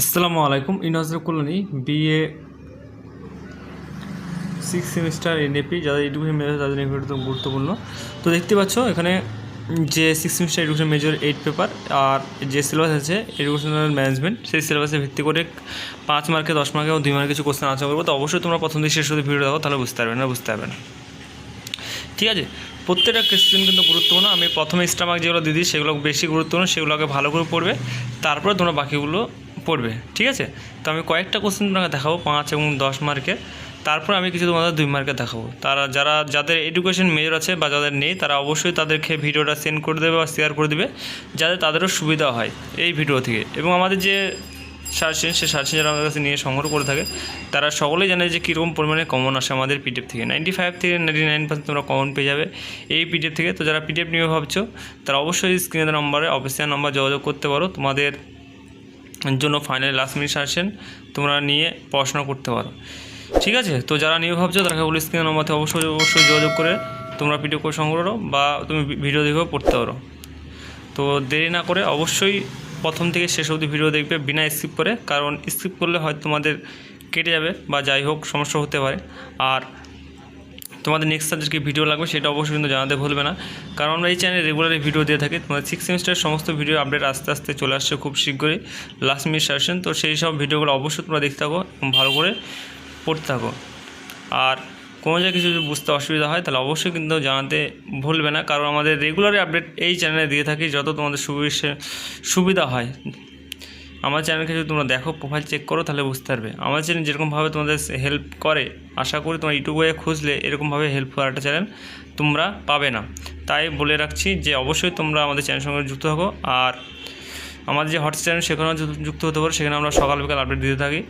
আসসালামু আলাইকুম। University colony BA 6 semester NAP যাদের এডুকেশন মেজর তাদের একটু গুরুত্বপূর্ণ। তো দেখতে পাচ্ছ এখানে যে 6 সেমিস্টার এডুকেশন মেজর 8 পেপার আর যে সিলেবাস আছে এডুকেশনাল ম্যানেজমেন্ট, সেই সিলেবাসে ভিত্তি করে 5 মার্কে 10 মার্কে ও 2 মার্কে কিছু কোশ্চেন আলোচনা করবো। তো অবশ্যই তোমরা প্রথম থেকে শেষ অবধি ভিডিও দেখো, তাহলে বুঝতে পারবে না। ঠিক আছে, প্রত্যেকটা কোশ্চেন কিন্তু গুরুত্বপূর্ণ। আমি প্রথমে স্টামার্ক যেগুলো দিদি সেগুলো বেশি গুরুত্বপূর্ণ, সেগুলোকে ভালো করে পড়বে, তারপরে তোমরা বাকিগুলো পড়বে। ঠিক আছে, তো আমি কয়েকটা কোশ্চেন তোমাকে দেখাবো 5 এবং 10 মার্কের, তারপর আমি কিছু তোমাদের 2 মার্কে দেখাবো। যাদের এডুকেশন মেজর আছে বা যাদের নেই তারা অবশ্যই তাদেরকে ভিডিওটা সেন্ড করে দেবে বা শেয়ার করে দেবে, যাতে তাদেরও সুবিধা হয় এই ভিডিও থেকে। এবং আমাদের যে সার্চেন, সে সার্চেন যারা আমাদের কাছে নিয়ে সংগ্রহ করে থাকে তারা সকলেই জানে যে কীরকম পরিমাণে কমন আসে আমাদের পিডিএফ থেকে। 95 থেকে 99% তোমরা কমন পেয়ে যাবে এই পিডিএফ থেকে। তো যারা পিডিএফ নিয়ে ভাবছো তারা অবশ্যই স্ক্রিনের নম্বরে অফিসিয়াল নম্বর যোগাযোগ করতে পারো, তোমাদের জন্য ফাইনাল লাস্ট মিনিট সার্চেন তোমরা নিয়ে পড়াশোনা করতে পারো। ঠিক আছে, তো যারা নিয়ে ভাবছো তারা বলে স্ক্রিনের নম্বরে অবশ্যই যোগাযোগ করে তোমরা পিডিএফ করে সংগ্রহ করো বা তুমি ভিডিও দেখেও পড়তে পারো। তো দেরি না করে অবশ্যই প্রথম থেকে শেষ অবধি ভিডিও দেখবে বিনা স্কিপ করে, কারণ স্কিপ করলে হয়তো তোমাদের কেটে যাবে বা যাই হোক সমস্যা হতে পারে। আর তোমাদের নেক্সট সাবজেক্টে ভিডিও লাগবে সেটা অবশ্যই কিন্তু জানাতে ভুলবে না, কারণ আমরা এই চ্যানেলে রেগুলারলি ভিডিও দিয়ে থাকি। তোমাদের 6 সেমিস্টারের সমস্ত ভিডিও আপডেট আস্তে আস্তে চলে আসছে খুব শীঘ্রই, লাস্ট মিনিট সেশন। তো সেই সব ভিডিওগুলো অবশ্যই তোমরা দেখতে থাকো এবং ভালো করে পড়তে থাকো। আর কোনো জায়গায় কিছু যদি বুঝতে অসুবিধা হয় তাহলে অবশ্যই কিন্তু জানাতে ভুলবে না, কারণ আমাদের রেগুলারই আপডেট এই চ্যানেলে দিয়ে থাকি যত তোমাদের সুবিধা হয়। আমার চ্যানেলকে যদি তোমরা দেখো, প্রোফাইল চেক করো, তাহলে বুঝতে পারবে আমার চ্যানেল যেরকমভাবে তোমাদের হেল্প করে, আশা করি তোমার ইউটিউবে খুঁজলে এরকমভাবে হেল্প করার একটা চ্যানেল তোমরা পাবে না। তাই বলে রাখছি যে অবশ্যই তোমরা আমাদের চ্যানেলের সঙ্গে যুক্ত থাকো। আর আমাদের যে হোয়াটসঅ্যাপ চ্যানেল সেখানেও যুক্ত হতে পারো, সেখানে আমরা সকাল বিকাল আপডেট দিতে থাকি।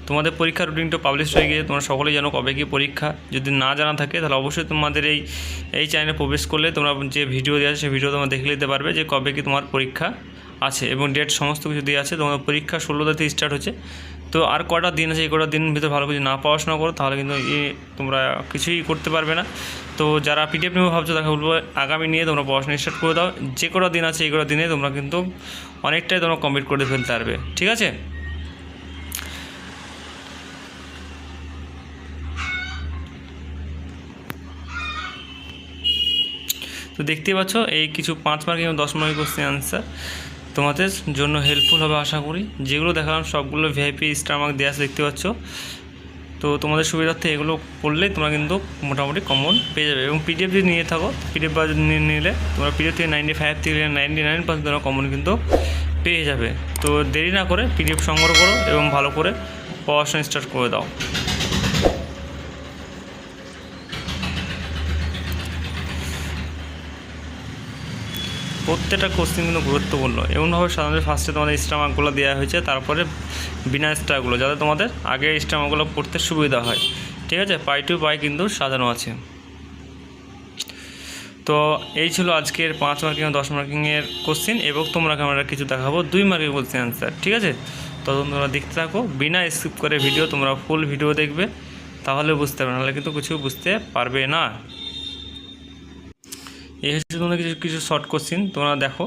তোমাদের পরীক্ষার রুটিনটা পাবলিশ হয়ে গিয়ে তোমরা সকলেই জানো কবে কি পরীক্ষা। যদি না জানা থাকে তাহলে অবশ্যই তোমাদের এই চ্যানেলে প্রবেশ করলে তোমরা যে ভিডিও দেওয়া আছে সেই ভিডিও তোমরা দেখে নিতে পারবে যে কবে কি তোমার পরীক্ষা আছে এবং ডেট সমস্ত কিছু দেওয়া আছে। তোমাদের পরীক্ষা 16 তারিখ থেকে স্টার্ট হচ্ছে। তো আর কটা দিন আছে, এই কটা দিন ভিতরে ভালো কিছু না পড়াশোনা করো তাহলে কিন্তু তোমরা কিছুই করতে পারবে না। তো যারা পিডিএফ নিয়ে ভাবছো তাকে বলবো আগামী নিয়ে তোমরা পড়াশোনা স্টার্ট করে দাও। যে কটা দিন আছে এই কটা দিনে তোমরা কিন্তু অনেকটাই তোমরা কমপ্লিট করে ফেলতে পারবে। ঠিক আছে, তো দেখতেই পাচ্ছ এই কিছু 5 মার্ক এবং 10 মার্কের কোশ্চেন আনসার তোমাদের জন্য হেল্পফুল হবে আশা করি। যেগুলো দেখালাম সবগুলো ভিআইপি স্টার মার্ক দেওয়া আছে দেখতে পাচ্ছ। তো তোমাদের সুবিধার্থে এগুলো পড়লেই তোমরা কিন্তু মোটামুটি কমন পেয়ে যাবে। এবং পিডিএফ যদি নিয়ে থাকো, পিডিএফ বা নিলে তোমরা পিডিএফ থেকে 95 থেকে 99% তোমরা কমন কিন্তু পেয়ে যাবে। তো দেরি না করে পিডিএফ সংগ্রহ করো এবং ভালো করে পড়াশোনা স্টার্ট করে দাও। প্রত্যেকটা কোশ্চেন কিন্তু গুরুত্বপূর্ণ। এমনভাবে সাধারণত ফার্স্টে তোমাদের স্টামার্কগুলো দেওয়া হয়েছে, তারপরে বিনা স্টারগুলো, যাতে তোমাদের আগে স্টামার্কগুলো পড়তে সুবিধা হয়। ঠিক আছে, পাই টু পাই কিন্তু সাজানো আছে। তো এই ছিল আজকের 5 মার্কিং ও 10 মার্কিংয়ের কোশ্চেন, এবং তোমরাকে আমরা কিছু দেখাবো 2 মার্কের কোশ্চেন আনসার। ঠিক আছে, তখন তোমরা দেখতে থাকো বিনা স্কিপ করে ভিডিও, তোমরা ফুল ভিডিও দেখবে, তাহলে বুঝতে পারবে, নাহলে কিন্তু কিছু বুঝতে পারবে না। এই হচ্ছে তোমাদের কিছু শর্ট কোশ্চেন তোমরা দেখো।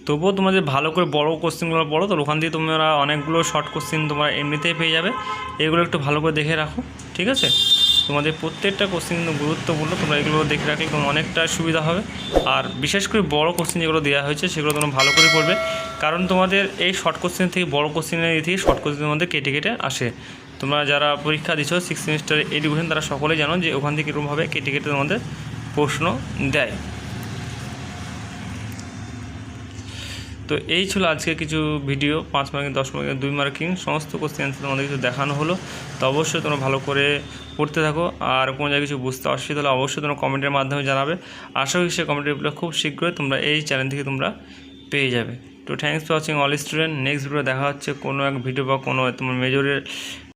তবুও তোমাদের ভালো করে বড় কোশ্চেনগুলো পড়ো, তো ওখান দিয়ে তোমরা অনেকগুলো শর্ট কোশ্চেন তোমরা এমনিতেই পেয়ে যাবে। এগুলো একটু ভালো করে দেখে রাখো। ঠিক আছে, তোমাদের প্রত্যেকটা কোশ্চেন কিন্তু গুরুত্বপূর্ণ, তোমরা এগুলো দেখে রাখলে তোমার অনেকটা সুবিধা হবে। আর বিশেষ করে বড় কোশ্চেন যেগুলো দেওয়া হয়েছে সেগুলো তোমরা ভালো করে পড়বে, কারণ তোমাদের এই শর্ট কোশ্চেন থেকে বড় কোশ্চেনের থেকে শর্ট কোশ্চেনের মধ্যে কেটে কেটে আসে। তোমরা যারা পরীক্ষা দিচ্ছ 6 সেমিস্টার এডুকেশন, তারা সকলেই জানো যে ওখান থেকে কীরকমভাবে কেটে কেটে তোমাদের প্রশ্ন দেয়। তো এই ছিল আজকে কিছু ভিডিও 5 মার্কিং 10 মার্কিং 2 মার্কিং সমস্ত কোশ্চেন অ্যান্সার তোমাদের কিছু দেখানো হলো। তো অবশ্যই তোমরা ভালো করে পড়তে থাকো। আর কোনো জায়গায় কিছু বুঝতে অসুবিধা হলে অবশ্যই তোমরা কমেন্টের মাধ্যমে জানাবে। আশা করি সে কমেন্টেরগুলো খুব শীঘ্রই তোমরা এই চ্যানেল থেকে তোমরা পেয়ে যাবে। তো thanks for watching all student. Next video দেখা হচ্ছে কোনো এক ভিডিও বা কোনো তোমার মেজরের